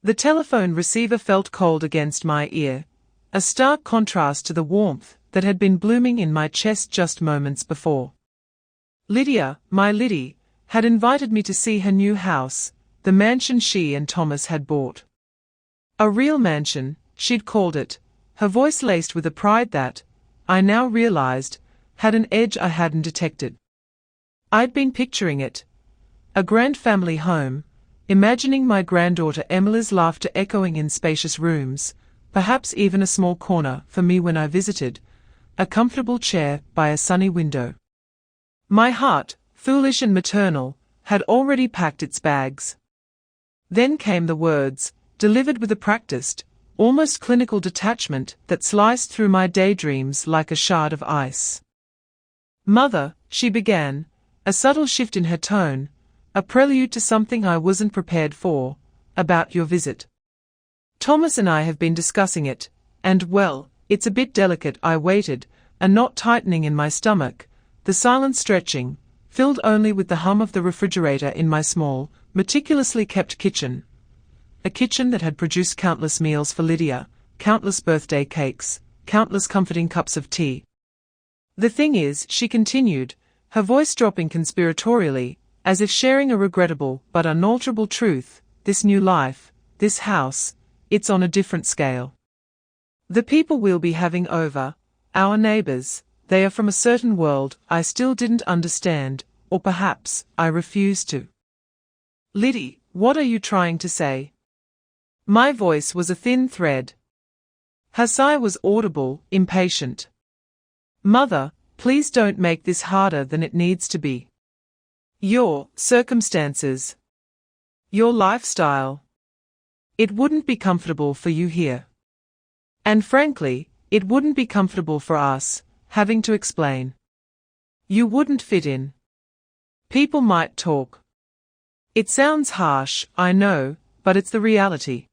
The telephone receiver felt cold against my ear, a stark contrast to the warmth that had been blooming in my chest just moments before. Lydia, my Liddy, had invited me to see her new house, the mansion she and Thomas had bought. A real mansion, she'd called it, her voice laced with a pride that, I now realized, had an edge I hadn't detected. I'd been picturing it. A grand family home, imagining my granddaughter Emily's laughter echoing in spacious rooms, perhaps even a small corner for me when I visited, a comfortable chair by a sunny window. My heart, foolish and maternal, had already packed its bags. Then came the words, delivered with a practiced, almost clinical detachment that sliced through my daydreams like a shard of ice. Mother, she began, a subtle shift in her tone, a prelude to something I wasn't prepared for, about your visit. Thomas and I have been discussing it, and well, it's a bit delicate. I waited, a knot tightening in my stomach, the silence stretching, filled only with the hum of the refrigerator in my small, meticulously kept kitchen. A kitchen that had produced countless meals for Lydia, countless birthday cakes, countless comforting cups of tea. The thing is, she continued, her voice dropping conspiratorially, as if sharing a regrettable but unalterable truth, this new life, this house, it's on a different scale. The people we'll be having over, our neighbors, they are from a certain world I still didn't understand, or perhaps I refused to. Liddy, what are you trying to say? My voice was a thin thread. Her sigh was audible, impatient. Mother, please don't make this harder than it needs to be. Your circumstances. Your lifestyle. It wouldn't be comfortable for you here. And frankly, it wouldn't be comfortable for us, having to explain. You wouldn't fit in. People might talk. It sounds harsh, I know, but it's the reality.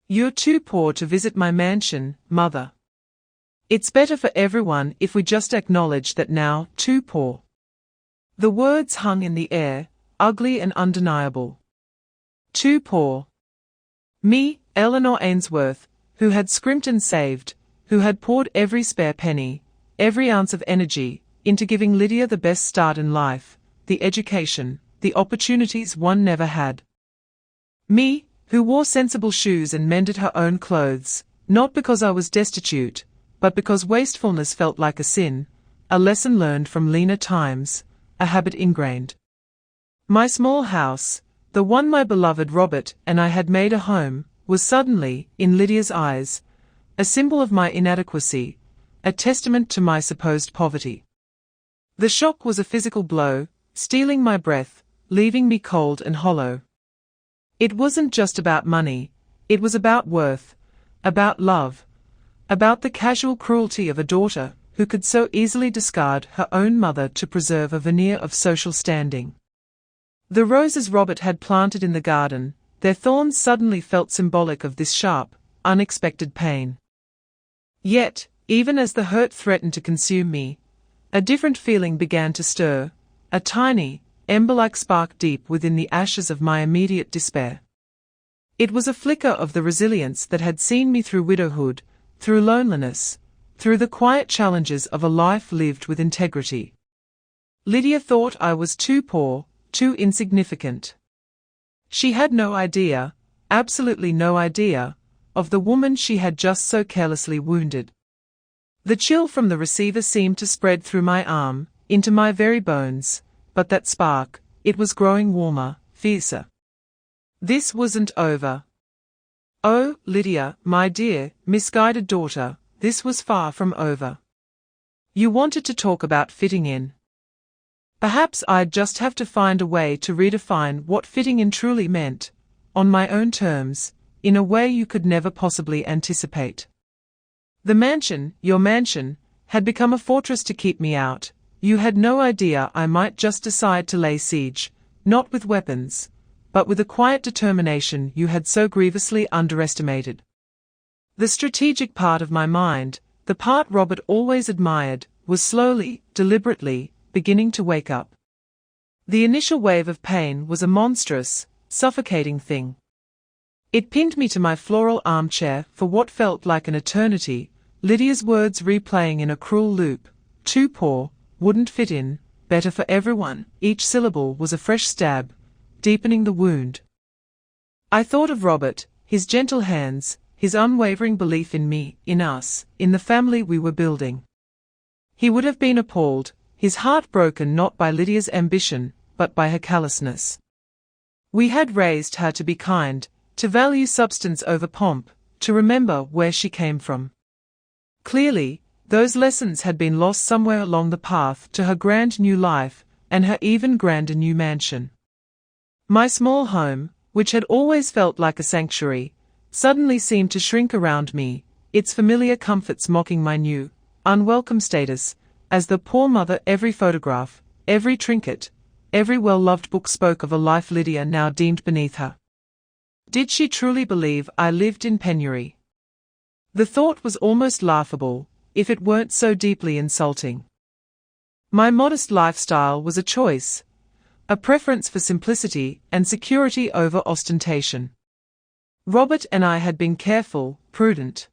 You're too poor to visit my mansion, Mother. It's better for everyone if we just acknowledge that now, too poor. The words hung in the air, ugly and undeniable. Too poor. Me, Eleanor Ainsworth, who had scrimped and saved, who had poured every spare penny, every ounce of energy, into giving Lydia the best start in life, the education, the opportunities one never had. Me, who wore sensible shoes and mended her own clothes, not because I was destitute, but because wastefulness felt like a sin, a lesson learned from leaner times, a habit ingrained. My small house, the one my beloved Robert and I had made a home, was suddenly, in Lydia's eyes, a symbol of my inadequacy, a testament to my supposed poverty. The shock was a physical blow, stealing my breath, leaving me cold and hollow. It wasn't just about money, it was about worth, about love, about the casual cruelty of a daughter who could so easily discard her own mother to preserve a veneer of social standing. The roses Robert had planted in the garden, their thorns suddenly felt symbolic of this sharp, unexpected pain. Yet, even as the hurt threatened to consume me, a different feeling began to stir, a tiny, ember-like spark deep within the ashes of my immediate despair. It was a flicker of the resilience that had seen me through widowhood, through loneliness, through the quiet challenges of a life lived with integrity. Lydia thought I was too poor, too insignificant. She had no idea, absolutely no idea, of the woman she had just so carelessly wounded. The chill from the receiver seemed to spread through my arm, into my very bones, but that spark, it was growing warmer, fiercer. This wasn't over. Oh, Lydia, my dear, misguided daughter, this was far from over. You wanted to talk about fitting in. Perhaps I'd just have to find a way to redefine what fitting in truly meant, on my own terms, in a way you could never possibly anticipate. The mansion, your mansion, had become a fortress to keep me out. You had no idea I might just decide to lay siege, not with weapons, but with a quiet determination you had so grievously underestimated. The strategic part of my mind, the part Robert always admired, was slowly, deliberately, beginning to wake up. The initial wave of pain was a monstrous, suffocating thing. It pinned me to my floral armchair for what felt like an eternity, Lydia's words replaying in a cruel loop. Too poor, wouldn't fit in, better for everyone. Each syllable was a fresh stab, deepening the wound. I thought of Robert, his gentle hands, his unwavering belief in me, in us, in the family we were building. He would have been appalled, his heart broken not by Lydia's ambition, but by her callousness. We had raised her to be kind, to value substance over pomp, to remember where she came from. Clearly, those lessons had been lost somewhere along the path to her grand new life, and her even grander new mansion. My small home, which had always felt like a sanctuary, suddenly seemed to shrink around me, its familiar comforts mocking my new, unwelcome status, as the poor mother every photograph, every trinket, every well-loved book spoke of a life Lydia now deemed beneath her. Did she truly believe I lived in penury? The thought was almost laughable, if it weren't so deeply insulting. My modest lifestyle was a choice, a preference for simplicity and security over ostentation. Robert and I had been careful, prudent.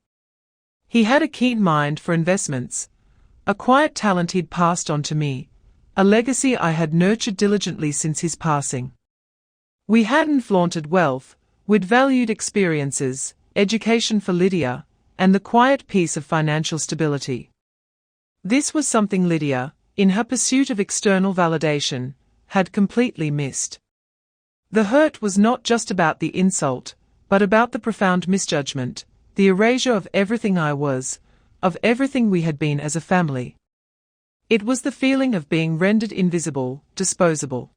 He had a keen mind for investments, a quiet talent he'd passed on to me, a legacy I had nurtured diligently since his passing. We hadn't flaunted wealth, we'd valued experiences, education for Lydia, and the quiet peace of financial stability. This was something Lydia, in her pursuit of external validation, had completely missed. The hurt was not just about the insult, but about the profound misjudgment, the erasure of everything I was, of everything we had been as a family. It was the feeling of being rendered invisible, disposable.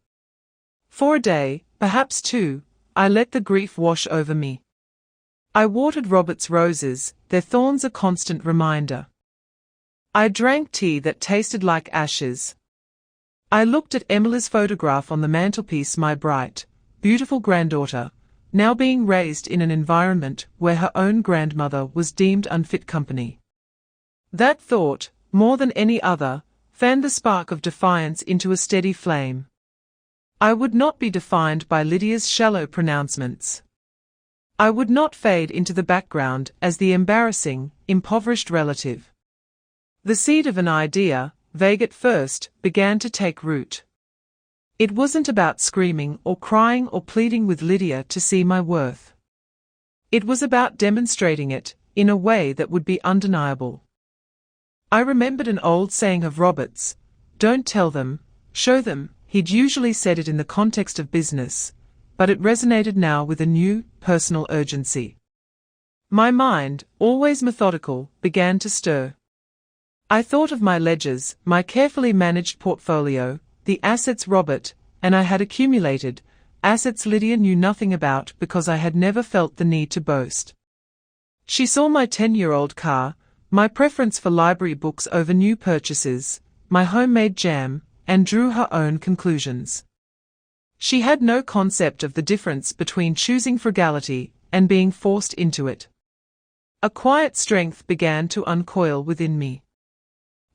For a day, perhaps two, I let the grief wash over me. I watered Robert's roses, their thorns a constant reminder. I drank tea that tasted like ashes. I looked at Emily's photograph on the mantelpiece, my bright, beautiful granddaughter, now being raised in an environment where her own grandmother was deemed unfit company. That thought, more than any other, fanned the spark of defiance into a steady flame. I would not be defined by Lydia's shallow pronouncements. I would not fade into the background as the embarrassing, impoverished relative. The seed of an idea, vague at first, began to take root. It wasn't about screaming or crying or pleading with Lydia to see my worth. It was about demonstrating it, in a way that would be undeniable. I remembered an old saying of Robert's, "Don't tell them, show them." He'd usually said it in the context of business, but it resonated now with a new, personal urgency. My mind, always methodical, began to stir. I thought of my ledgers, my carefully managed portfolio, the assets Robert and I had accumulated, assets Lydia knew nothing about because I had never felt the need to boast. She saw my 10-year-old car, my preference for library books over new purchases, my homemade jam, and drew her own conclusions. She had no concept of the difference between choosing frugality and being forced into it. A quiet strength began to uncoil within me.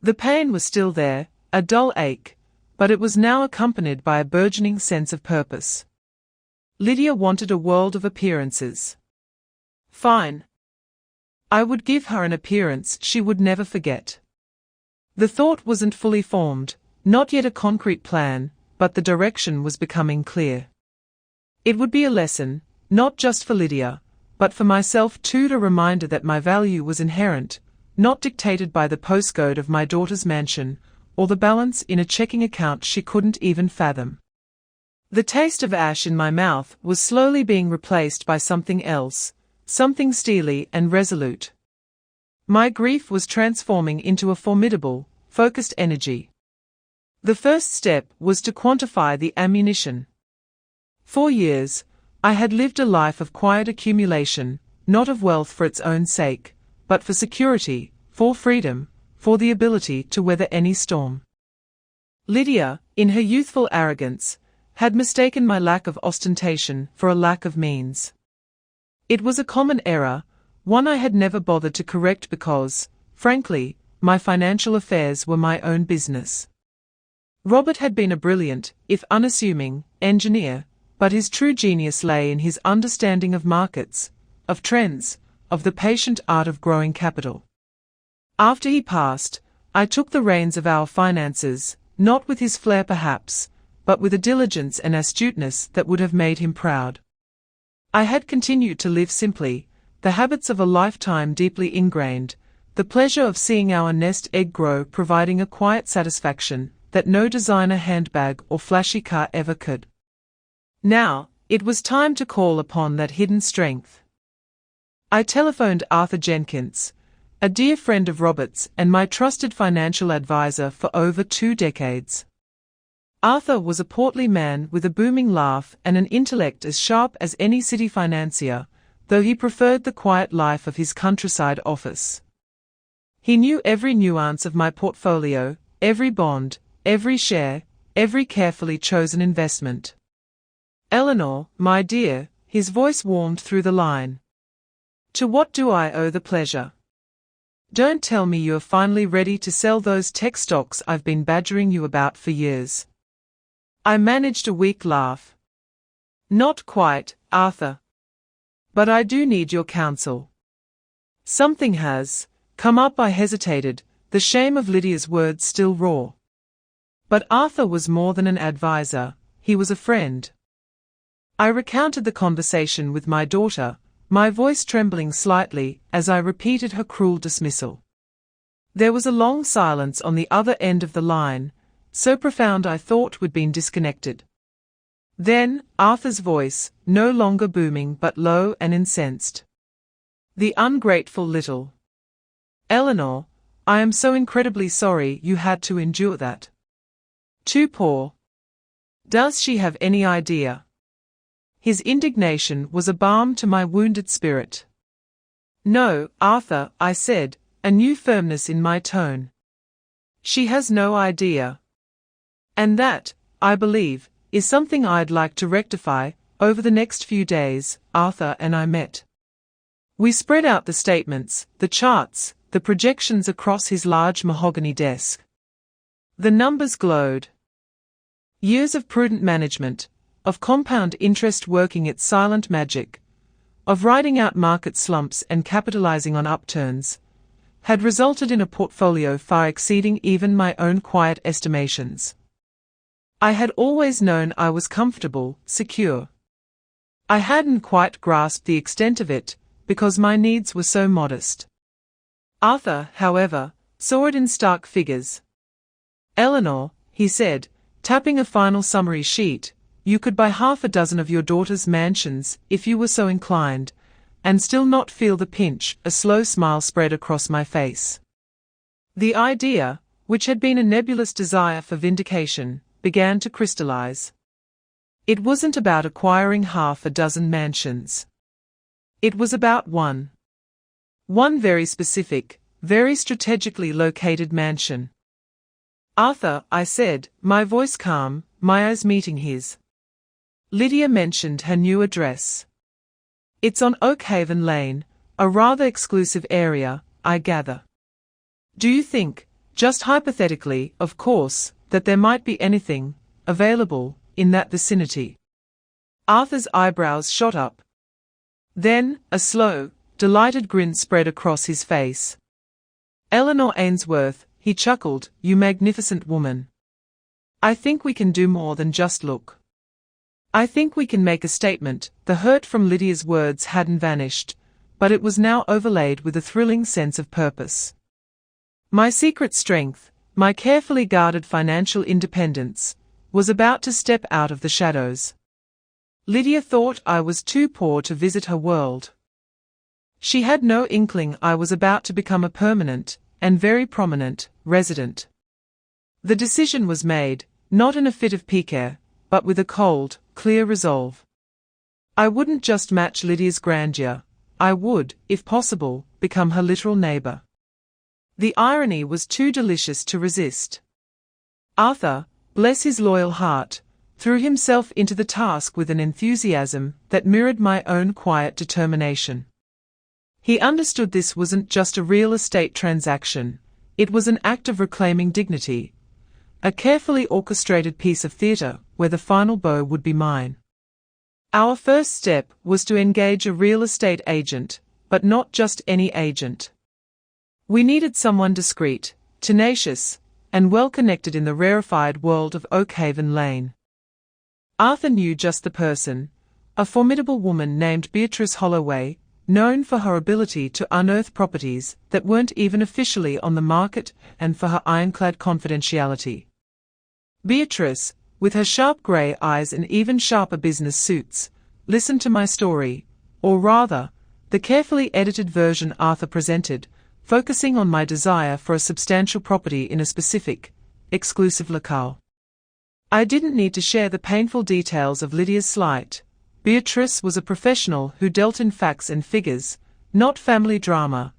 The pain was still there, a dull ache, but it was now accompanied by a burgeoning sense of purpose. Lydia wanted a world of appearances. Fine. I would give her an appearance she would never forget. The thought wasn't fully formed, not yet a concrete plan, but the direction was becoming clear. It would be a lesson, not just for Lydia, but for myself too, a reminder that my value was inherent, not dictated by the postcode of my daughter's mansion, or the balance in a checking account she couldn't even fathom. The taste of ash in my mouth was slowly being replaced by something else, something steely and resolute. My grief was transforming into a formidable, focused energy. The first step was to quantify the ammunition. For years, I had lived a life of quiet accumulation, not of wealth for its own sake, but for security, for freedom, for the ability to weather any storm. Lydia, in her youthful arrogance, had mistaken my lack of ostentation for a lack of means. It was a common error, one I had never bothered to correct because, frankly, my financial affairs were my own business. Robert had been a brilliant, if unassuming, engineer, but his true genius lay in his understanding of markets, of trends, of the patient art of growing capital. After he passed, I took the reins of our finances, not with his flair perhaps, but with a diligence and astuteness that would have made him proud. I had continued to live simply, the habits of a lifetime deeply ingrained, the pleasure of seeing our nest egg grow providing a quiet satisfaction that no designer handbag or flashy car ever could. Now, it was time to call upon that hidden strength. I telephoned Arthur Jenkins, a dear friend of Robert's and my trusted financial advisor for over 2 decades. Arthur was a portly man with a booming laugh and an intellect as sharp as any city financier, though he preferred the quiet life of his countryside office. He knew every nuance of my portfolio, every bond, every share, every carefully chosen investment. "Eleanor, my dear," his voice warmed through the line. "To what do I owe the pleasure? Don't tell me you are finally ready to sell those tech stocks I've been badgering you about for years." I managed a weak laugh. "Not quite, Arthur. But I do need your counsel. Something has come up." I hesitated, the shame of Lydia's words still raw. But Arthur was more than an advisor, he was a friend. I recounted the conversation with my daughter, my voice trembling slightly as I repeated her cruel dismissal. There was a long silence on the other end of the line, so profound I thought we'd been disconnected. Then, Arthur's voice, no longer booming but low and incensed. "The ungrateful little Eleanor, I am so incredibly sorry you had to endure that. Too poor. Does she have any idea?" His indignation was a balm to my wounded spirit. "No, Arthur," I said, a new firmness in my tone. "She has no idea. And that, I believe, is something I'd like to rectify." Over the next few days, Arthur and I met. We spread out the statements, the charts, the projections across his large mahogany desk. The numbers glowed. Years of prudent management, of compound interest working its silent magic, of riding out market slumps and capitalizing on upturns, had resulted in a portfolio far exceeding even my own quiet estimations. I had always known I was comfortable, secure. I hadn't quite grasped the extent of it, because my needs were so modest. Arthur, however, saw it in stark figures. "Eleanor," he said, tapping a final summary sheet, "you could buy 6 of your daughter's mansions if you were so inclined, and still not feel the pinch." A slow smile spread across my face. The idea, which had been a nebulous desire for vindication, began to crystallize. It wasn't about acquiring 6 mansions. It was about one very specific, very strategically located mansion. "Arthur," I said, my voice calm, my eyes meeting his. "Lydia mentioned her new address. It's on Oakhaven Lane, a rather exclusive area, I gather. Do you think, just hypothetically, of course, that there might be anything available in that vicinity?" Arthur's eyebrows shot up. Then, a slow, delighted grin spread across his face. "Eleanor Ainsworth," he chuckled, "you magnificent woman. I think we can do more than just look. I think we can make a statement." The hurt from Lydia's words hadn't vanished, but it was now overlaid with a thrilling sense of purpose. My secret strength, my carefully guarded financial independence, was about to step out of the shadows. Lydia thought I was too poor to visit her world. She had no inkling I was about to become a permanent, and very prominent, resident. The decision was made, not in a fit of pique, but with a cold, clear resolve. I wouldn't just match Lydia's grandeur, I would, if possible, become her literal neighbor. The irony was too delicious to resist. Arthur, bless his loyal heart, threw himself into the task with an enthusiasm that mirrored my own quiet determination. He understood this wasn't just a real estate transaction, it was an act of reclaiming dignity, a carefully orchestrated piece of theater where the final bow would be mine. Our first step was to engage a real estate agent, but not just any agent. We needed someone discreet, tenacious, and well-connected in the rarefied world of Oakhaven Lane. Arthur knew just the person, a formidable woman named Beatrice Holloway, known for her ability to unearth properties that weren't even officially on the market and for her ironclad confidentiality. Beatrice, with her sharp grey eyes and even sharper business suits, listened to my story, or rather, the carefully edited version Arthur presented, focusing on my desire for a substantial property in a specific, exclusive locale. I didn't need to share the painful details of Lydia's slight. Beatrice was a professional who dealt in facts and figures, not family drama,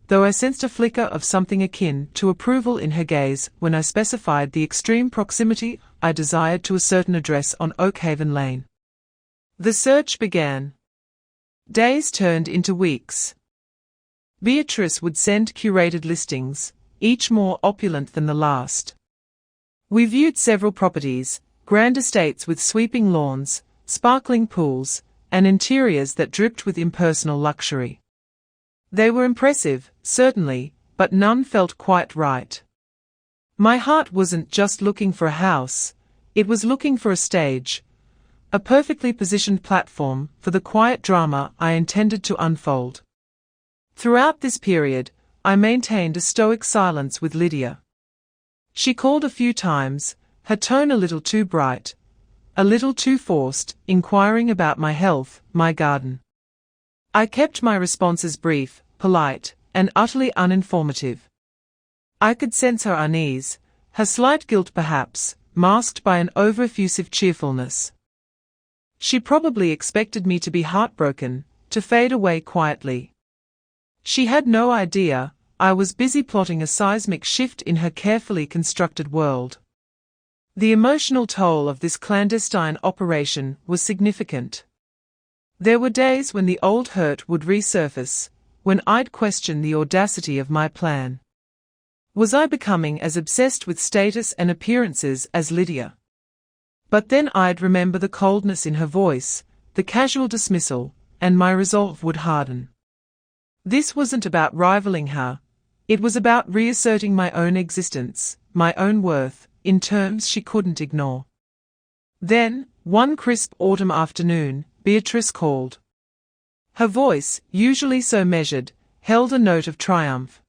though I sensed a flicker of something akin to approval in her gaze when I specified the extreme proximity I desired to a certain address on Oakhaven Lane. The search began. Days turned into weeks. Beatrice would send curated listings, each more opulent than the last. We viewed several properties, grand estates with sweeping lawns, sparkling pools, and interiors that dripped with impersonal luxury. They were impressive, certainly, but none felt quite right. My heart wasn't just looking for a house, it was looking for a stage, a perfectly positioned platform for the quiet drama I intended to unfold. Throughout this period, I maintained a stoic silence with Lydia. She called a few times, her tone a little too bright, a little too forced, inquiring about my health, my garden. I kept my responses brief, polite, and utterly uninformative. I could sense her unease, her slight guilt perhaps, masked by an over-effusive cheerfulness. She probably expected me to be heartbroken, to fade away quietly. She had no idea I was busy plotting a seismic shift in her carefully constructed world. The emotional toll of this clandestine operation was significant. There were days when the old hurt would resurface, when I'd question the audacity of my plan. Was I becoming as obsessed with status and appearances as Lydia? But then I'd remember the coldness in her voice, the casual dismissal, and my resolve would harden. This wasn't about rivaling her. It was about reasserting my own existence, my own worth, in terms she couldn't ignore. Then, one crisp autumn afternoon, Beatrice called. Her voice, usually so measured, held a note of triumph.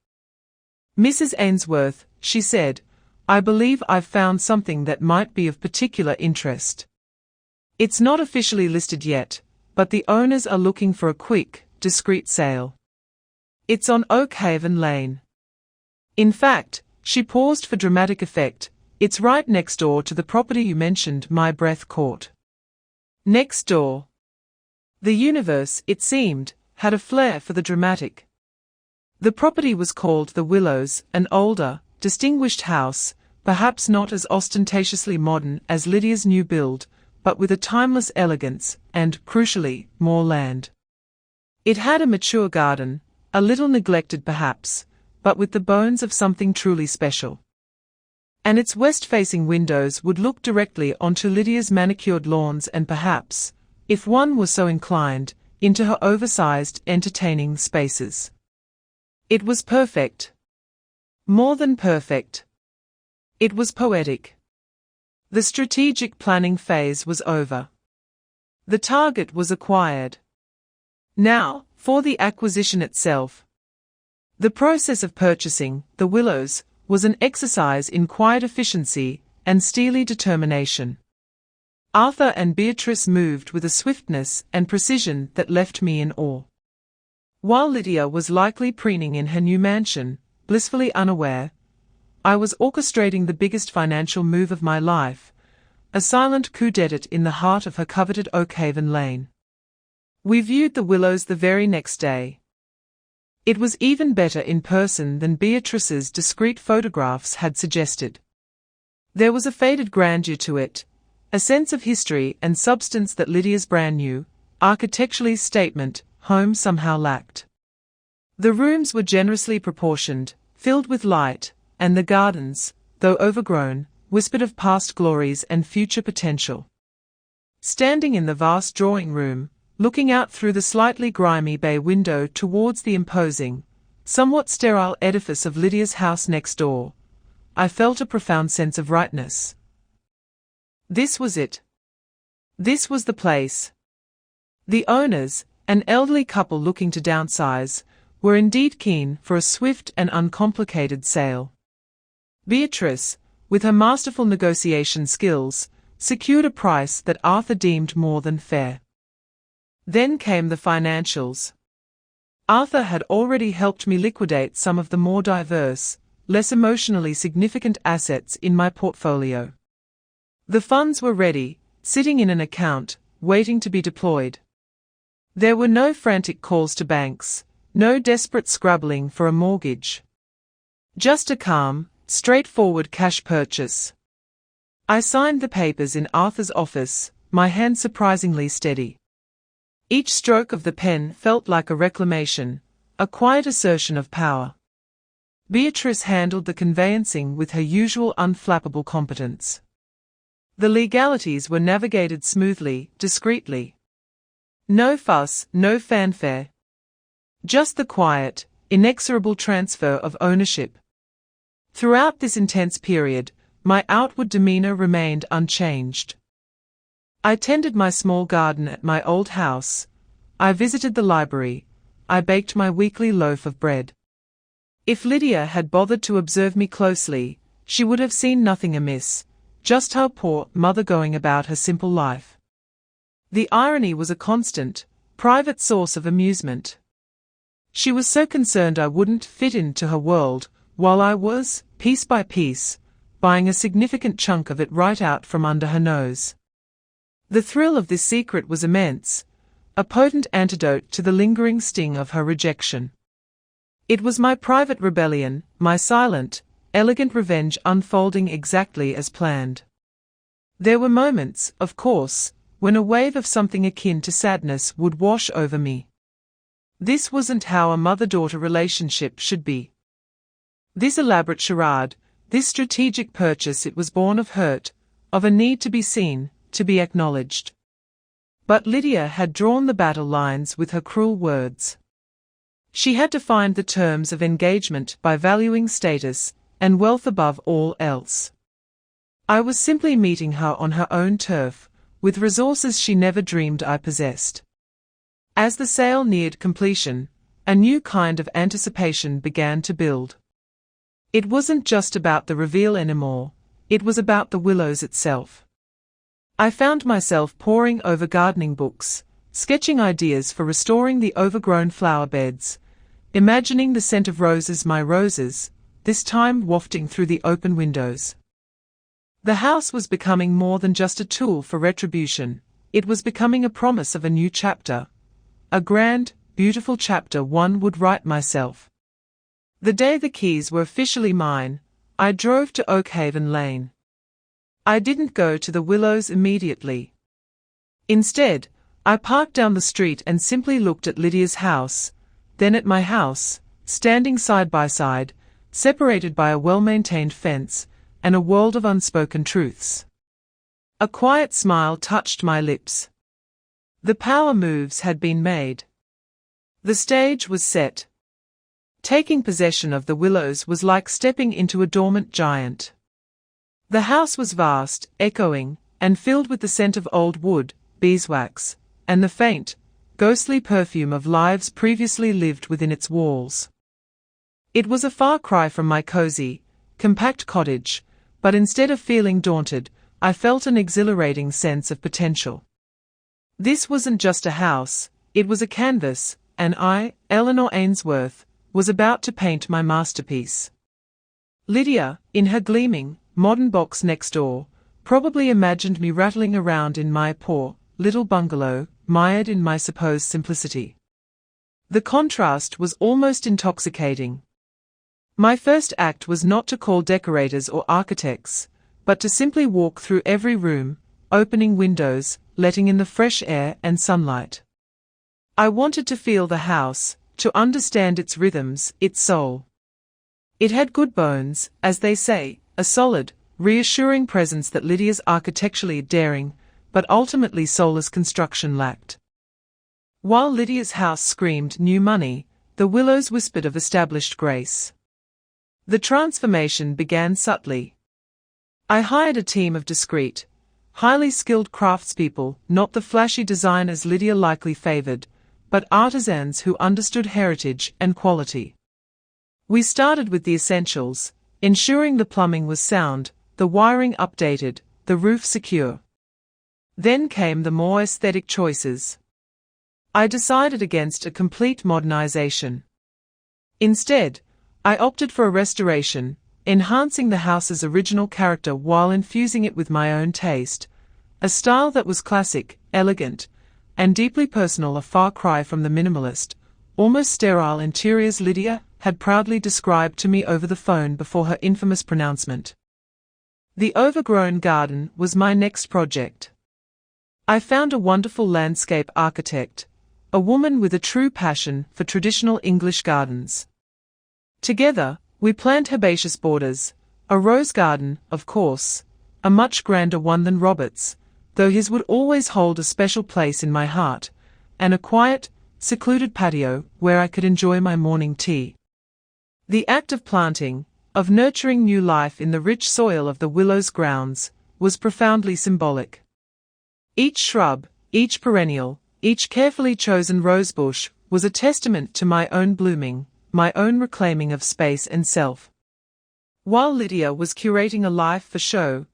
"Mrs. Ainsworth," she said, "I believe I've found something that might be of particular interest. It's not officially listed yet, but the owners are looking for a quick, discreet sale. It's on Oakhaven Lane. In fact," she paused for dramatic effect, "it's right next door to the property you mentioned." My breath caught. Next door. The universe, it seemed, had a flair for the dramatic. The property was called The Willows, an older, distinguished house, perhaps not as ostentatiously modern as Lydia's new build, but with a timeless elegance and, crucially, more land. It had a mature garden, a little neglected perhaps, but with the bones of something truly special. And its west-facing windows would look directly onto Lydia's manicured lawns and perhaps, if one were so inclined, into her oversized, entertaining spaces. It was perfect. More than perfect. It was poetic. The strategic planning phase was over. The target was acquired. Now, for the acquisition itself. The process of purchasing The Willows was an exercise in quiet efficiency and steely determination. Arthur and Beatrice moved with a swiftness and precision that left me in awe. While Lydia was likely preening in her new mansion, blissfully unaware, I was orchestrating the biggest financial move of my life, a silent coup d'etat in the heart of her coveted Oakhaven Lane. We viewed The Willows the very next day. It was even better in person than Beatrice's discreet photographs had suggested. There was a faded grandeur to it, a sense of history and substance that Lydia's brand new, architecturally statement home somehow lacked. The rooms were generously proportioned, filled with light, and the gardens, though overgrown, whispered of past glories and future potential. standing in the vast drawing room, looking out through the slightly grimy bay window towards the imposing, somewhat sterile edifice of Lydia's house next door, I felt a profound sense of rightness. This was it. This was the place. The owners, an elderly couple looking to downsize, were indeed keen for a swift and uncomplicated sale. Beatrice, with her masterful negotiation skills, secured a price that Arthur deemed more than fair. Then came the financials. Arthur had already helped me liquidate some of the more diverse, less emotionally significant assets in my portfolio. The funds were ready, sitting in an account, waiting to be deployed. There were no frantic calls to banks, no desperate scrabbling for a mortgage. Just a calm, straightforward cash purchase. I signed the papers in Arthur's office, my hand surprisingly steady. Each stroke of the pen felt like a reclamation, a quiet assertion of power. Beatrice handled the conveyancing with her usual unflappable competence. The legalities were navigated smoothly, discreetly. No fuss, no fanfare. Just the quiet, inexorable transfer of ownership. Throughout this intense period, my outward demeanor remained unchanged. I tended my small garden at my old house. I visited the library. I baked my weekly loaf of bread. If Lydia had bothered to observe me closely, she would have seen nothing amiss, just how poor mother going about her simple life. The irony was a constant, private source of amusement. She was so concerned I wouldn't fit into her world, while I was, piece by piece, buying a significant chunk of it right out from under her nose. The thrill of this secret was immense, a potent antidote to the lingering sting of her rejection. It was my private rebellion, my silent, elegant revenge unfolding exactly as planned. There were moments, of course, when a wave of something akin to sadness would wash over me. This wasn't how a mother-daughter relationship should be. This elaborate charade, this strategic purchase, it was born of hurt, of a need to be seen, to be acknowledged. But Lydia had drawn the battle lines with her cruel words. She had defined the terms of engagement by valuing status and wealth above all else. I was simply meeting her on her own turf, with resources she never dreamed I possessed. As the sale neared completion, a new kind of anticipation began to build. It wasn't just about the reveal anymore, it was about the Willows itself. I found myself poring over gardening books, sketching ideas for restoring the overgrown flower beds, imagining the scent of roses, my roses, this time wafting through the open windows. The house was becoming more than just a tool for retribution, it was becoming a promise of a new chapter. A grand, beautiful chapter one would write myself. The day the keys were officially mine, I drove to Oakhaven Lane. I didn't go to the Willows immediately. Instead, I parked down the street and simply looked at Lydia's house, then at my house, standing side by side, separated by a well-maintained fence, and a world of unspoken truths. A quiet smile touched my lips. The power moves had been made. The stage was set. Taking possession of the Willows was like stepping into a dormant giant. The house was vast, echoing, and filled with the scent of old wood, beeswax, and the faint, ghostly perfume of lives previously lived within its walls. It was a far cry from my cozy, compact cottage, but instead of feeling daunted, I felt an exhilarating sense of potential. This wasn't just a house, it was a canvas, and I, Eleanor Ainsworth, was about to paint my masterpiece. Lydia, in her gleaming, modern box next door, probably imagined me rattling around in my poor, little bungalow, mired in my supposed simplicity. The contrast was almost intoxicating. My first act was not to call decorators or architects, but to simply walk through every room, opening windows, letting in the fresh air and sunlight. I wanted to feel the house, to understand its rhythms, its soul. It had good bones, as they say, a solid, reassuring presence that Lydia's architecturally daring, but ultimately soulless construction lacked. While Lydia's house screamed new money, the Willows whispered of established grace. The transformation began subtly. I hired a team of discreet, highly skilled craftspeople, not the flashy designers Lydia likely favored, but artisans who understood heritage and quality. We started with the essentials, ensuring the plumbing was sound, the wiring updated, the roof secure. Then came the more aesthetic choices. I decided against a complete modernization. Instead, I opted for a restoration, enhancing the house's original character while infusing it with my own taste, a style that was classic, elegant, and deeply personal, a far cry from the minimalist, almost sterile interiors Lydia had proudly described to me over the phone before her infamous pronouncement. The overgrown garden was my next project. I found a wonderful landscape architect, a woman with a true passion for traditional English gardens. Together, we planned herbaceous borders, a rose garden, of course, a much grander one than Robert's, though his would always hold a special place in my heart, and a quiet, secluded patio where I could enjoy my morning tea. The act of planting, of nurturing new life in the rich soil of the Willows grounds, was profoundly symbolic. Each shrub, each perennial, each carefully chosen rosebush was a testament to my own blooming, my own reclaiming of space and self. While Lydia was curating a life for show,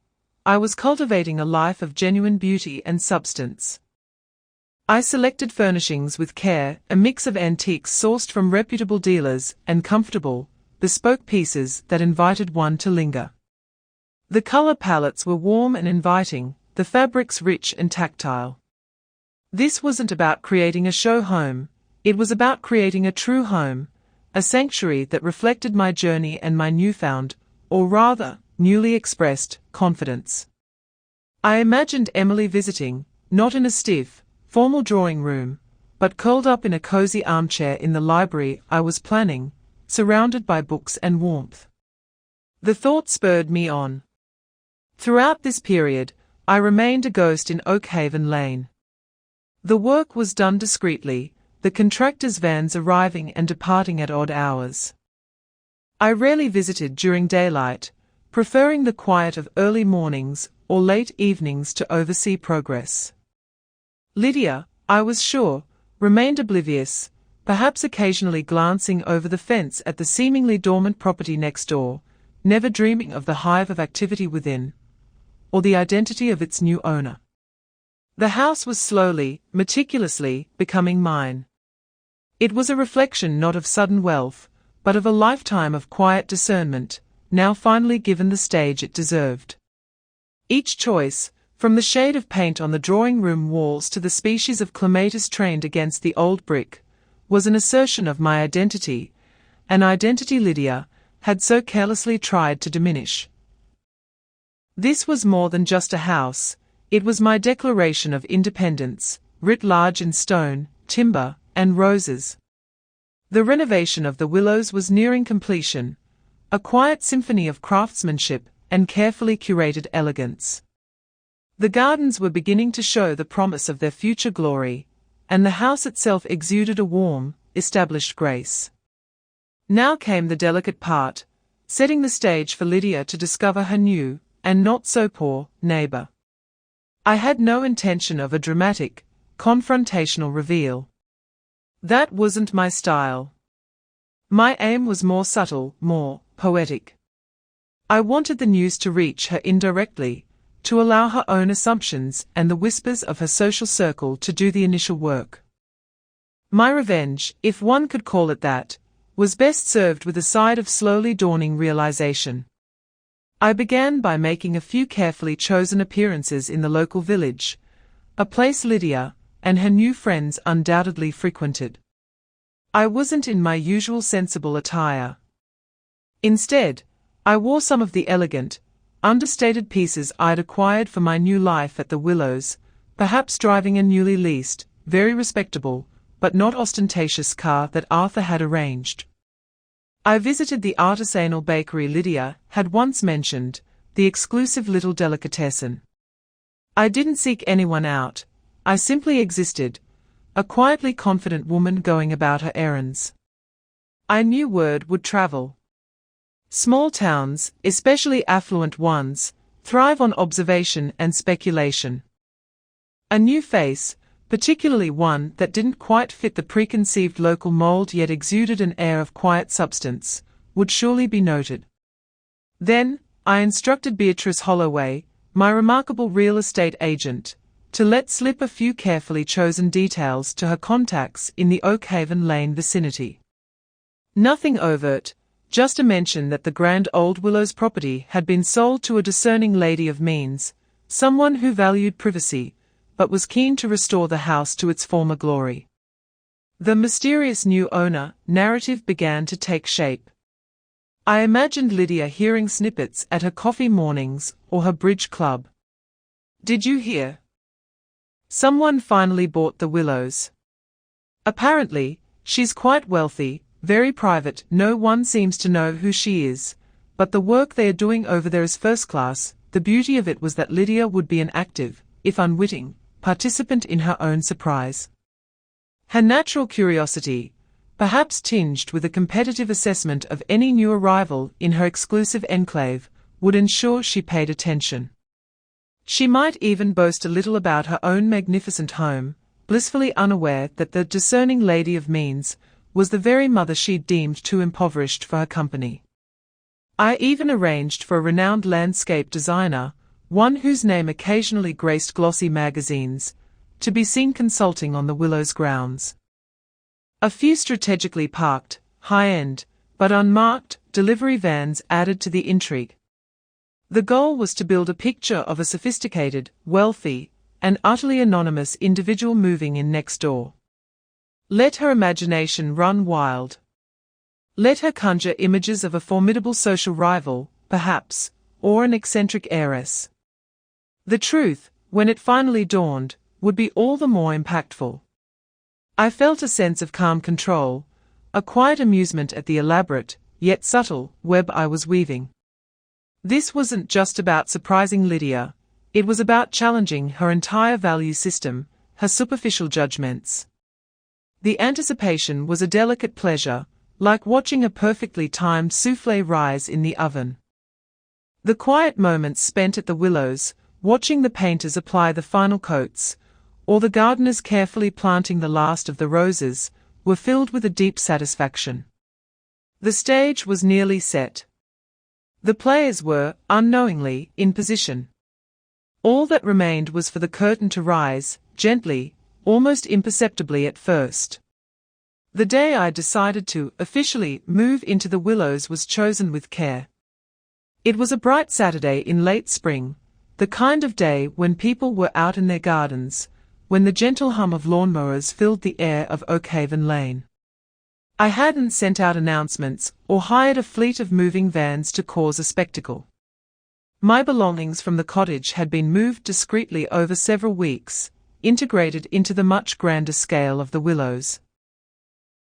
I was cultivating a life of genuine beauty and substance. I selected furnishings with care, a mix of antiques sourced from reputable dealers and comfortable, bespoke pieces that invited one to linger. The color palettes were warm and inviting, the fabrics rich and tactile. This wasn't about creating a show home, it was about creating a true home, a sanctuary that reflected my journey and my newfound, or rather, newly expressed, confidence. I imagined Emily visiting, not in a stiff, formal drawing room, but curled up in a cozy armchair in the library I was planning, surrounded by books and warmth. The thought spurred me on. Throughout this period, I remained a ghost in Oakhaven Lane. The work was done discreetly, the contractors' vans arriving and departing at odd hours. I rarely visited during daylight, preferring the quiet of early mornings or late evenings to oversee progress. Lydia, I was sure, remained oblivious, perhaps occasionally glancing over the fence at the seemingly dormant property next door, never dreaming of the hive of activity within, or the identity of its new owner. The house was slowly, meticulously, becoming mine. It was a reflection not of sudden wealth, but of a lifetime of quiet discernment, now finally given the stage it deserved. Each choice, from the shade of paint on the drawing room walls to the species of clematis trained against the old brick, was an assertion of my identity, an identity Lydia had so carelessly tried to diminish. This was more than just a house, it was my declaration of independence, writ large in stone, timber, and roses. The renovation of the Willows was nearing completion, a quiet symphony of craftsmanship and carefully curated elegance. The gardens were beginning to show the promise of their future glory, and the house itself exuded a warm, established grace. Now came the delicate part, setting the stage for Lydia to discover her new, and not so poor, neighbor. I had no intention of a dramatic, confrontational reveal. That wasn't my style. My aim was more subtle, more poetic. I wanted the news to reach her indirectly, to allow her own assumptions and the whispers of her social circle to do the initial work. My revenge, if one could call it that, was best served with a side of slowly dawning realization. I began by making a few carefully chosen appearances in the local village, a place Lydia and her new friends undoubtedly frequented. I wasn't in my usual sensible attire. Instead, I wore some of the elegant, understated pieces I'd acquired for my new life at the Willows, perhaps driving a newly leased, very respectable, but not ostentatious car that Arthur had arranged. I visited the artisanal bakery Lydia had once mentioned, the exclusive little delicatessen. I didn't seek anyone out, I simply existed, a quietly confident woman going about her errands. I knew word would travel. Small towns, especially affluent ones, thrive on observation and speculation. A new face, particularly one that didn't quite fit the preconceived local mold yet exuded an air of quiet substance, would surely be noted. Then, I instructed Beatrice Holloway, my remarkable real estate agent, to let slip a few carefully chosen details to her contacts in the Oakhaven Lane vicinity. Nothing overt, just a mention that the Grand Old Willows property had been sold to a discerning lady of means, someone who valued privacy, but was keen to restore the house to its former glory. The mysterious new owner narrative began to take shape. I imagined Lydia hearing snippets at her coffee mornings or her bridge club. Did you hear? Someone finally bought the Willows. Apparently, she's quite wealthy, very private, no one seems to know who she is, but the work they are doing over there is first class. The beauty of it was that Lydia would be an active, if unwitting, participant in her own surprise. Her natural curiosity, perhaps tinged with a competitive assessment of any new arrival in her exclusive enclave, would ensure she paid attention. She might even boast a little about her own magnificent home, blissfully unaware that the discerning lady of means was the very mother she'd deemed too impoverished for her company. I even arranged for a renowned landscape designer, one whose name occasionally graced glossy magazines, to be seen consulting on the Willows grounds. A few strategically parked, high-end, but unmarked, delivery vans added to the intrigue. The goal was to build a picture of a sophisticated, wealthy, and utterly anonymous individual moving in next door. Let her imagination run wild. Let her conjure images of a formidable social rival, perhaps, or an eccentric heiress. The truth, when it finally dawned, would be all the more impactful. I felt a sense of calm control, a quiet amusement at the elaborate, yet subtle, web I was weaving. This wasn't just about surprising Lydia, it was about challenging her entire value system, her superficial judgments. The anticipation was a delicate pleasure, like watching a perfectly timed soufflé rise in the oven. The quiet moments spent at the Willows, watching the painters apply the final coats, or the gardeners carefully planting the last of the roses, were filled with a deep satisfaction. The stage was nearly set. The players were, unknowingly, in position. All that remained was for the curtain to rise, gently, almost imperceptibly at first. The day I decided to officially move into the Willows was chosen with care. It was a bright Saturday in late spring, the kind of day when people were out in their gardens, when the gentle hum of lawnmowers filled the air of Oakhaven Lane. I hadn't sent out announcements or hired a fleet of moving vans to cause a spectacle. My belongings from the cottage had been moved discreetly over several weeks, integrated into the much grander scale of the Willows.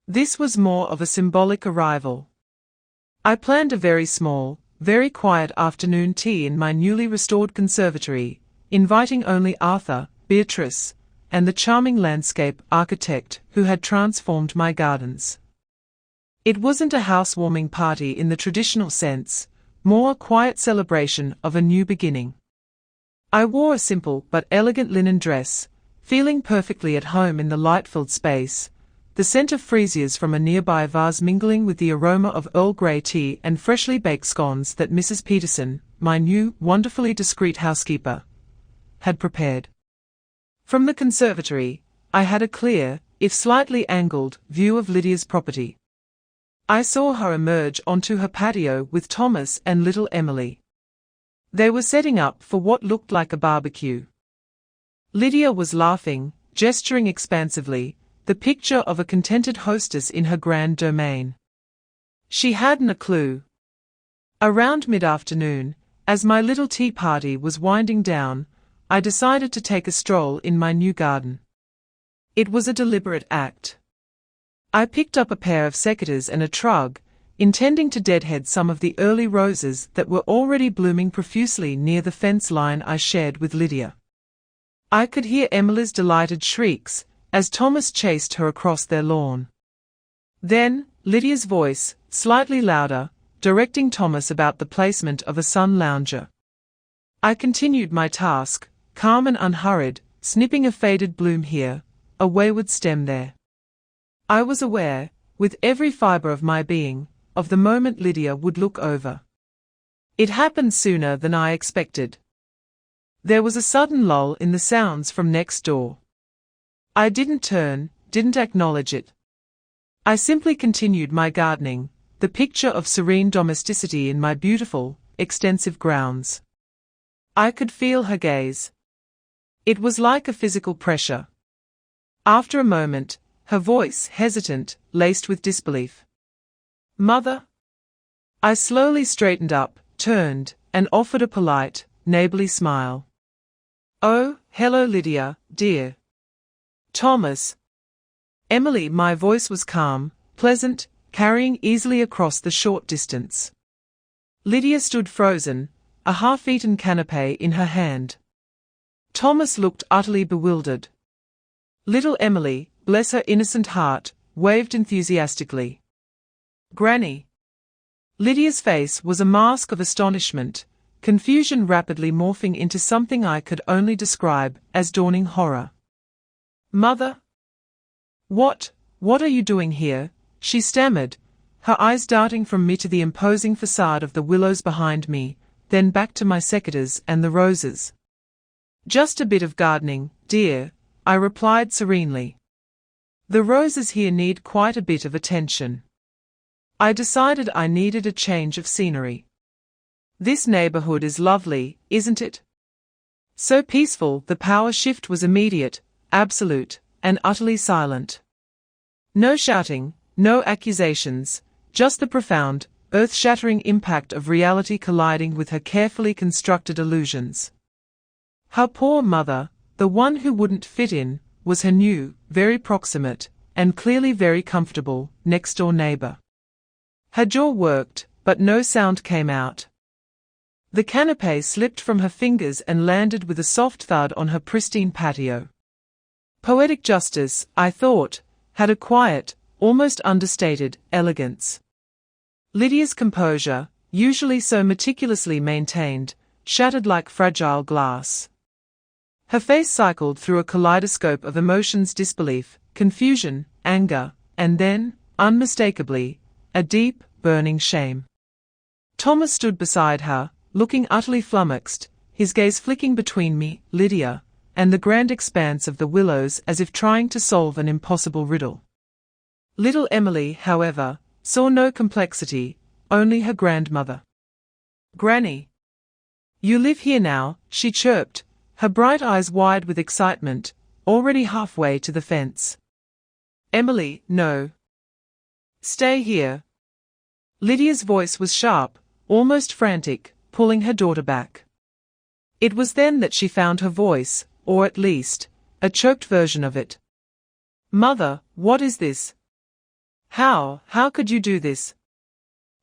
This was more of a symbolic arrival. I planned a very small, very quiet afternoon tea in my newly restored conservatory, inviting only Arthur, Beatrice, and the charming landscape architect who had transformed my gardens. It wasn't a housewarming party in the traditional sense, more a quiet celebration of a new beginning. I wore a simple but elegant linen dress, feeling perfectly at home in the light-filled space, the scent of freesias from a nearby vase mingling with the aroma of Earl Grey tea and freshly baked scones that Mrs. Peterson, my new, wonderfully discreet housekeeper, had prepared. From the conservatory, I had a clear, if slightly angled, view of Lydia's property. I saw her emerge onto her patio with Thomas and little Emily. They were setting up for what looked like a barbecue. Lydia was laughing, gesturing expansively, the picture of a contented hostess in her grand domain. She hadn't a clue. Around mid-afternoon, as my little tea party was winding down, I decided to take a stroll in my new garden. It was a deliberate act. I picked up a pair of secateurs and a trug, intending to deadhead some of the early roses that were already blooming profusely near the fence line I shared with Lydia. I could hear Emily's delighted shrieks as Thomas chased her across their lawn. Then, Lydia's voice, slightly louder, directing Thomas about the placement of a sun lounger. I continued my task, calm and unhurried, snipping a faded bloom here, a wayward stem there. I was aware, with every fibre of my being, of the moment Lydia would look over. It happened sooner than I expected. There was a sudden lull in the sounds from next door. I didn't turn, didn't acknowledge it. I simply continued my gardening, the picture of serene domesticity in my beautiful, extensive grounds. I could feel her gaze. It was like a physical pressure. After a moment, her voice hesitant, laced with disbelief. "Mother?" I slowly straightened up, turned, and offered a polite, neighborly smile. "Oh, hello Lydia, dear." "Thomas." "Emily." My voice was calm, pleasant, carrying easily across the short distance. Lydia stood frozen, a half-eaten canapé in her hand. Thomas looked utterly bewildered. Little Emily, bless her innocent heart, waved enthusiastically. "Granny." Lydia's face was a mask of astonishment, confusion rapidly morphing into something I could only describe as dawning horror. "Mother?" What are you doing here?" she stammered, her eyes darting from me to the imposing facade of the willows behind me, then back to my secateurs and the roses. "Just a bit of gardening, dear," I replied serenely. "The roses here need quite a bit of attention. I decided I needed a change of scenery. This neighborhood is lovely, isn't it? So peaceful." The power shift was immediate, absolute, and utterly silent. No shouting, no accusations, just the profound, earth-shattering impact of reality colliding with her carefully constructed illusions. Her poor mother, the one who wouldn't fit in, was her new, very proximate, and clearly very comfortable, next-door neighbor. Her jaw worked, but no sound came out. The canapé slipped from her fingers and landed with a soft thud on her pristine patio. Poetic justice, I thought, had a quiet, almost understated, elegance. Lydia's composure, usually so meticulously maintained, shattered like fragile glass. Her face cycled through a kaleidoscope of emotions: disbelief, confusion, anger, and then, unmistakably, a deep, burning shame. Thomas stood beside her, looking utterly flummoxed, his gaze flicking between me, Lydia, and the grand expanse of the willows as if trying to solve an impossible riddle. Little Emily, however, saw no complexity, only her grandmother. "Granny. You live here now," she chirped, her bright eyes wide with excitement, already halfway to the fence. "Emily, no. Stay here." Lydia's voice was sharp, almost frantic, pulling her daughter back. It was then that she found her voice, or at least, a choked version of it. "Mother, what is this? How could you do this?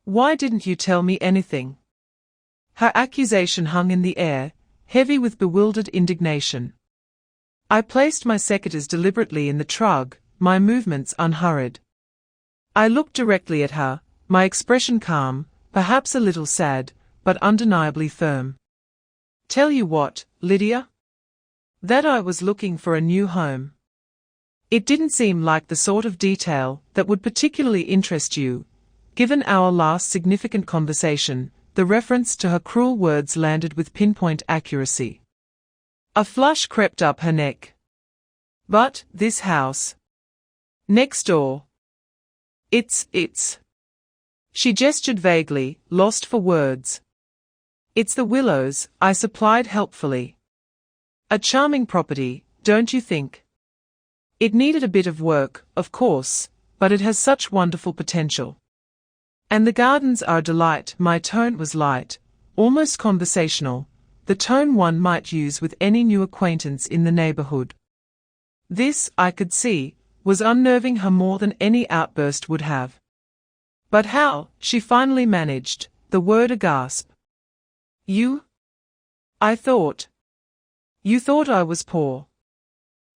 Why didn't you tell me anything?" Her accusation hung in the air, heavy with bewildered indignation. I placed my secateurs deliberately in the trug, my movements unhurried. I looked directly at her, my expression calm, perhaps a little sad, but undeniably firm. "Tell you what, Lydia? That I was looking for a new home. It didn't seem like the sort of detail that would particularly interest you, given our last significant conversation." The reference to her cruel words landed with pinpoint accuracy. A flush crept up her neck. "But, this house. Next door. It's. She gestured vaguely, lost for words. "It's the Willows," I supplied helpfully. "A charming property, don't you think? It needed a bit of work, of course, but it has such wonderful potential. And the gardens are a delight." My tone was light, almost conversational, the tone one might use with any new acquaintance in the neighborhood. This, I could see, was unnerving her more than any outburst would have. "But how?" she finally managed, the word a gasp. "You? I thought You thought I was poor.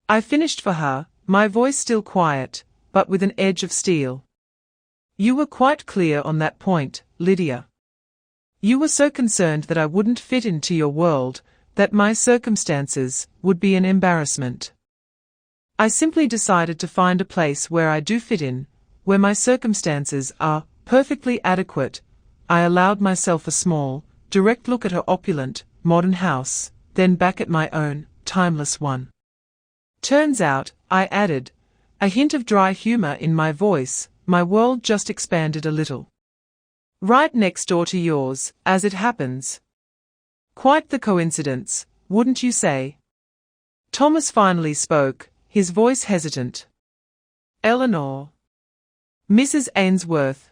I finished for her, my voice still quiet, but with an edge of steel. You were quite clear on that point, Lydia. You were so concerned that I wouldn't fit into your world, that my circumstances would be an embarrassment. I simply decided to find a place where I do fit in, where my circumstances are perfectly adequate. I allowed myself a small, direct look at her opulent, modern house, then back at my own, timeless one. Turns out, I added, a hint of dry humor in my voice, my world just expanded a little. Right next door to yours, as it happens. Quite the coincidence, wouldn't you say? Thomas finally spoke, his voice hesitant. Eleanor. Mrs. Ainsworth.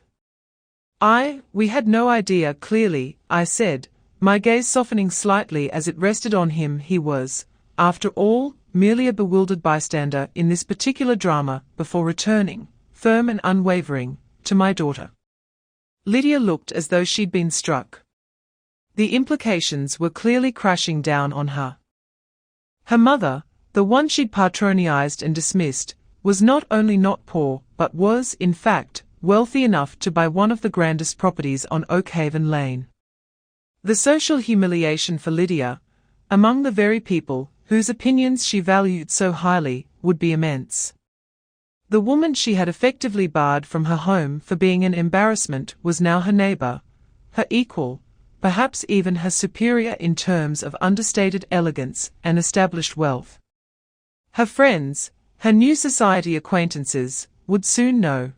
We had no idea clearly, I said, my gaze softening slightly as it rested on him. He was, after all, merely a bewildered bystander in this particular drama before returning, firm and unwavering, to my daughter. Lydia looked as though she'd been struck. The implications were clearly crashing down on her. Her mother, the one she'd patronized and dismissed, was not only not poor, but was, in fact, wealthy enough to buy one of the grandest properties on Oakhaven Lane. The social humiliation for Lydia, among the very people whose opinions she valued so highly, would be immense. The woman she had effectively barred from her home for being an embarrassment was now her neighbor, her equal, perhaps even her superior in terms of understated elegance and established wealth. Her friends, her new society acquaintances, would soon know.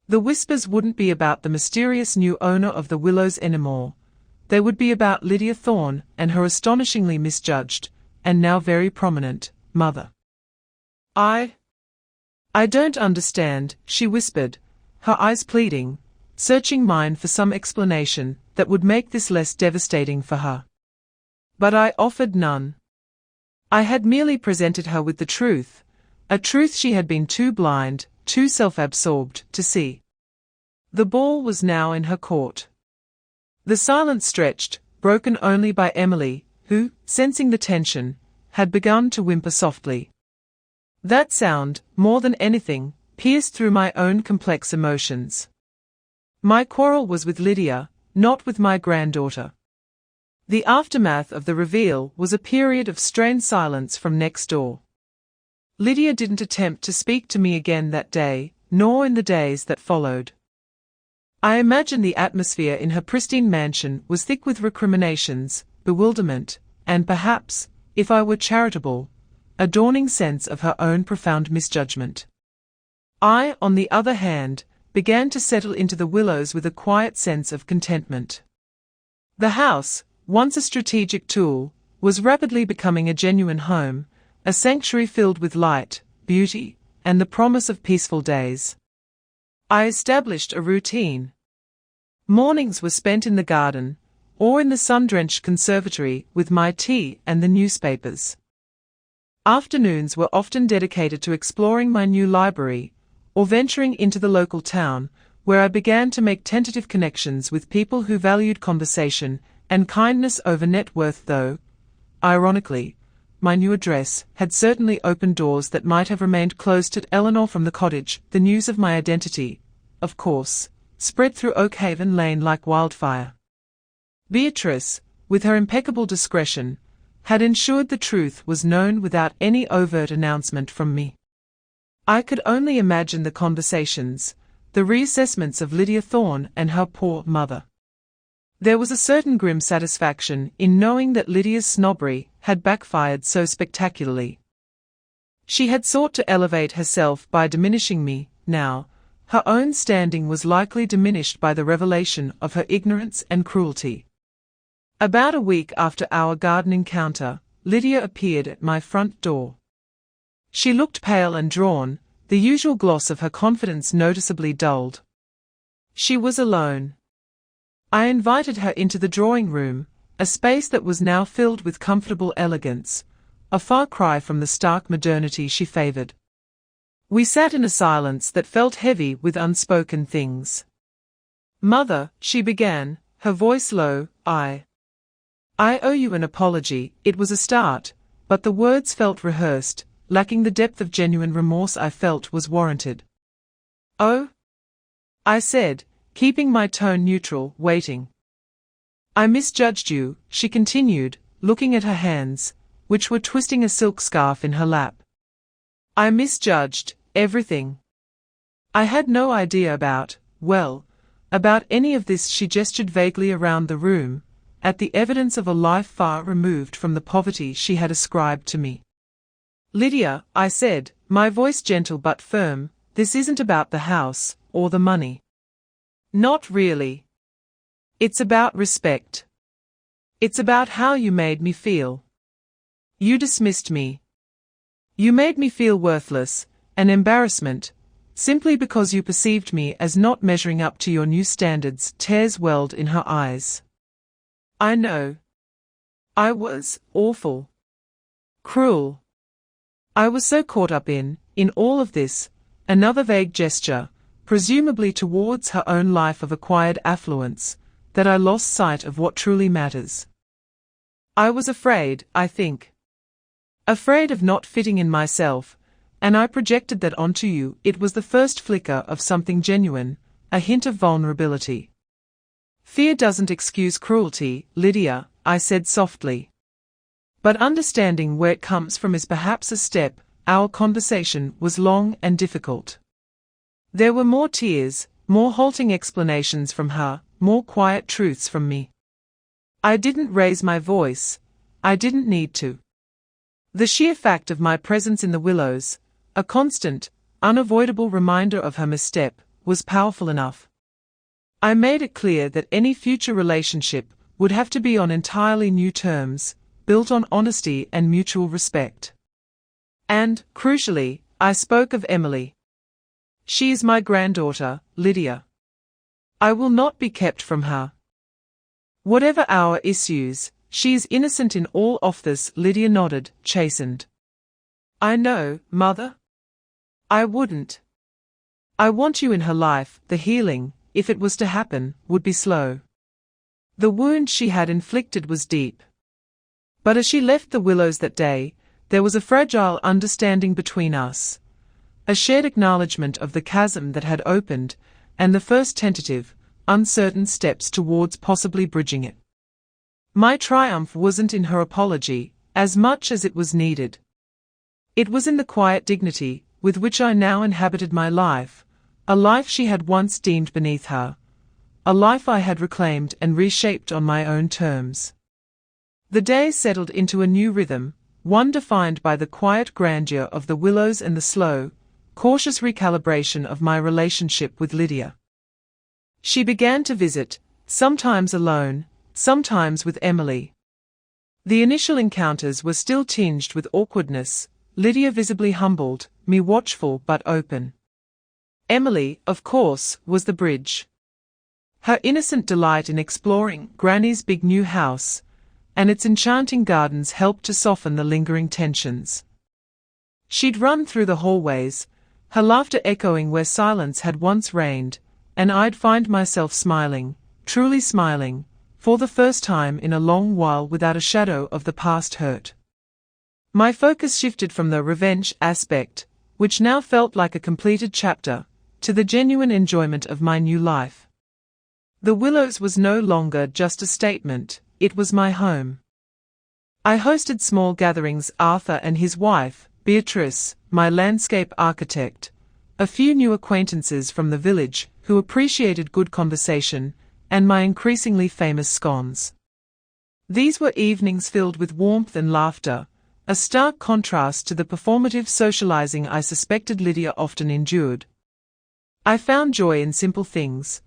The whispers wouldn't be about the mysterious new owner of the Willows anymore. They would be about Lydia Thorne and her astonishingly misjudged, and now very prominent, mother. I don't understand, she whispered, her eyes pleading, searching mine for some explanation that would make this less devastating for her. But I offered none. I had merely presented her with the truth, a truth she had been too blind, too self-absorbed, to see. The ball was now in her court. The silence stretched, broken only by Emily, who, sensing the tension, had begun to whimper softly. That sound, more than anything, pierced through my own complex emotions. My quarrel was with Lydia, not with my granddaughter. The aftermath of the reveal was a period of strained silence from next door. Lydia didn't attempt to speak to me again that day, nor in the days that followed. I imagine the atmosphere in her pristine mansion was thick with recriminations, bewilderment, and perhaps, if I were charitable, a dawning sense of her own profound misjudgment. I, on the other hand, began to settle into the Willows with a quiet sense of contentment. The house, once a strategic tool, was rapidly becoming a genuine home, a sanctuary filled with light, beauty, and the promise of peaceful days. I established a routine. Mornings were spent in the garden, or in the sun-drenched conservatory with my tea and the newspapers. Afternoons were often dedicated to exploring my new library, or venturing into the local town, where I began to make tentative connections with people who valued conversation and kindness over net worth, though, ironically, my new address had certainly opened doors that might have remained closed to Eleanor from the cottage. The news of my identity, of course, spread through Oakhaven Lane like wildfire. Beatrice, with her impeccable discretion, had ensured the truth was known without any overt announcement from me. I could only imagine the conversations, the reassessments of Lydia Thorne and her poor mother. There was a certain grim satisfaction in knowing that Lydia's snobbery had backfired so spectacularly. She had sought to elevate herself by diminishing me. Now, her own standing was likely diminished by the revelation of her ignorance and cruelty. About a week after our garden encounter, Lydia appeared at my front door. She looked pale and drawn, the usual gloss of her confidence noticeably dulled. She was alone. I invited her into the drawing room, a space that was now filled with comfortable elegance, a far cry from the stark modernity she favored. We sat in a silence that felt heavy with unspoken things. "Mother," she began, her voice low, I owe you an apology. It was a start, but the words felt rehearsed, lacking the depth of genuine remorse I felt was warranted. "Oh?" I said, keeping my tone neutral, waiting. "I misjudged you," she continued, looking at her hands, which were twisting a silk scarf in her lap. "I misjudged everything. I had no idea about any of this." She gestured vaguely around the room, at the evidence of a life far removed from the poverty she had ascribed to me. "Lydia," I said, my voice gentle but firm, "this isn't about the house, or the money. Not really. It's about respect. It's about how you made me feel. You dismissed me. You made me feel worthless, an embarrassment, simply because you perceived me as not measuring up to your new standards." Tears welled in her eyes. "I know. I was awful. Cruel. I was so caught up in all of this." Another vague gesture, presumably towards her own life of acquired affluence, that I lost sight of what truly matters. "I was afraid, I think. Afraid of not fitting in myself, and I projected that onto you." It was the first flicker of something genuine, a hint of vulnerability. "Fear doesn't excuse cruelty, Lydia," I said softly. "But understanding where it comes from is perhaps a step." Our conversation was long and difficult. There were more tears, more halting explanations from her, more quiet truths from me. I didn't raise my voice. I didn't need to. The sheer fact of my presence in the Willows, a constant, unavoidable reminder of her misstep, was powerful enough. I made it clear that any future relationship would have to be on entirely new terms, built on honesty and mutual respect. And, crucially, I spoke of Emily. She is my granddaughter, Lydia. I will not be kept from her. Whatever our issues, she is innocent in all of this. Lydia nodded, chastened. "I know, Mother. I wouldn't. I want you in her life." The healing, if it was to happen, would be slow. The wound she had inflicted was deep. But as she left the Willows that day, there was a fragile understanding between us, a shared acknowledgement of the chasm that had opened, and the first tentative, uncertain steps towards possibly bridging it. My triumph wasn't in her apology, as much as it was needed. It was in the quiet dignity with which I now inhabited my life, a life she had once deemed beneath her, a life I had reclaimed and reshaped on my own terms. The day settled into a new rhythm, one defined by the quiet grandeur of the Willows and the slow, cautious recalibration of my relationship with Lydia. She began to visit, sometimes alone, sometimes with Emily. The initial encounters were still tinged with awkwardness, Lydia visibly humbled, me watchful but open. Emily, of course, was the bridge. Her innocent delight in exploring Granny's big new house and its enchanting gardens helped to soften the lingering tensions. She'd run through the hallways, her laughter echoing where silence had once reigned, and I'd find myself smiling, truly smiling, for the first time in a long while without a shadow of the past hurt. My focus shifted from the revenge aspect, which now felt like a completed chapter, to the genuine enjoyment of my new life. The Willows was no longer just a statement, it was my home. I hosted small gatherings, Arthur and his wife, Beatrice, my landscape architect, a few new acquaintances from the village who appreciated good conversation, and my increasingly famous scones. These were evenings filled with warmth and laughter, a stark contrast to the performative socializing I suspected Lydia often endured. I found joy in simple things,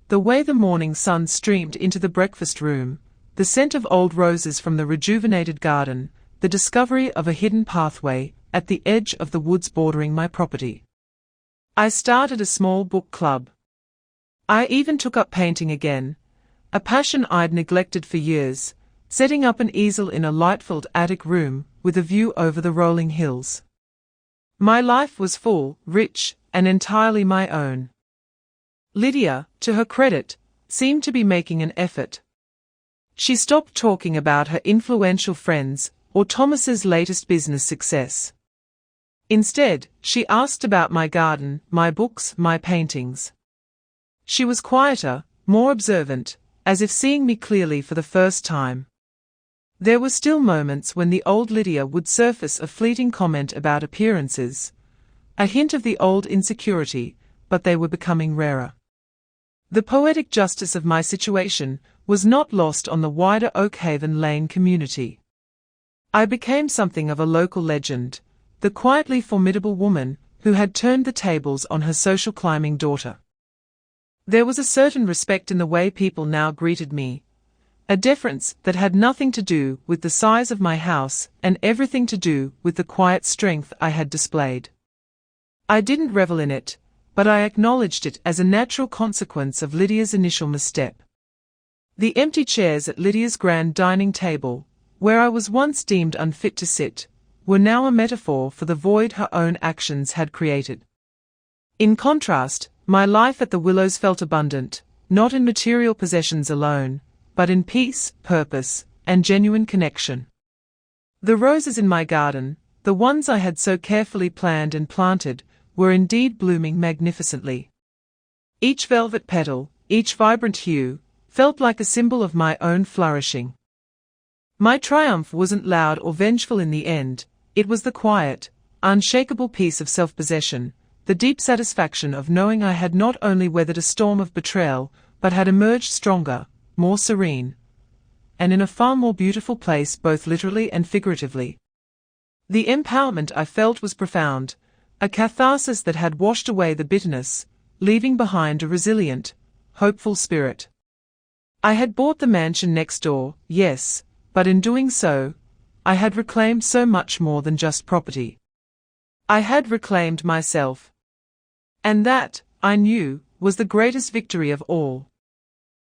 the way the morning sun streamed into the breakfast room, the scent of old roses from the rejuvenated garden, the discovery of a hidden pathway at the edge of the woods bordering my property. I started a small book club. I even took up painting again, a passion I'd neglected for years, setting up an easel in a light-filled attic room with a view over the rolling hills. My life was full, rich, and entirely my own. Lydia, to her credit, seemed to be making an effort. She stopped talking about her influential friends, or Thomas's latest business success. Instead, she asked about my garden, my books, my paintings. She was quieter, more observant, as if seeing me clearly for the first time. There were still moments when the old Lydia would surface a fleeting comment about appearances, a hint of the old insecurity, but they were becoming rarer. The poetic justice of my situation was not lost on the wider Oakhaven Lane community. I became something of a local legend, the quietly formidable woman who had turned the tables on her social climbing daughter. There was a certain respect in the way people now greeted me, a deference that had nothing to do with the size of my house and everything to do with the quiet strength I had displayed. I didn't revel in it, but I acknowledged it as a natural consequence of Lydia's initial misstep. The empty chairs at Lydia's grand dining table, where I was once deemed unfit to sit, were now a metaphor for the void her own actions had created. In contrast, my life at the Willows felt abundant, not in material possessions alone, but in peace, purpose, and genuine connection. The roses in my garden, the ones I had so carefully planned and planted, were indeed blooming magnificently. Each velvet petal, each vibrant hue, felt like a symbol of my own flourishing. My triumph wasn't loud or vengeful in the end, it was the quiet, unshakable peace of self-possession, the deep satisfaction of knowing I had not only weathered a storm of betrayal, but had emerged stronger, more serene, and in a far more beautiful place both literally and figuratively. The empowerment I felt was profound, a catharsis that had washed away the bitterness, leaving behind a resilient, hopeful spirit. I had bought the mansion next door, yes, but in doing so, I had reclaimed so much more than just property. I had reclaimed myself. And that, I knew, was the greatest victory of all.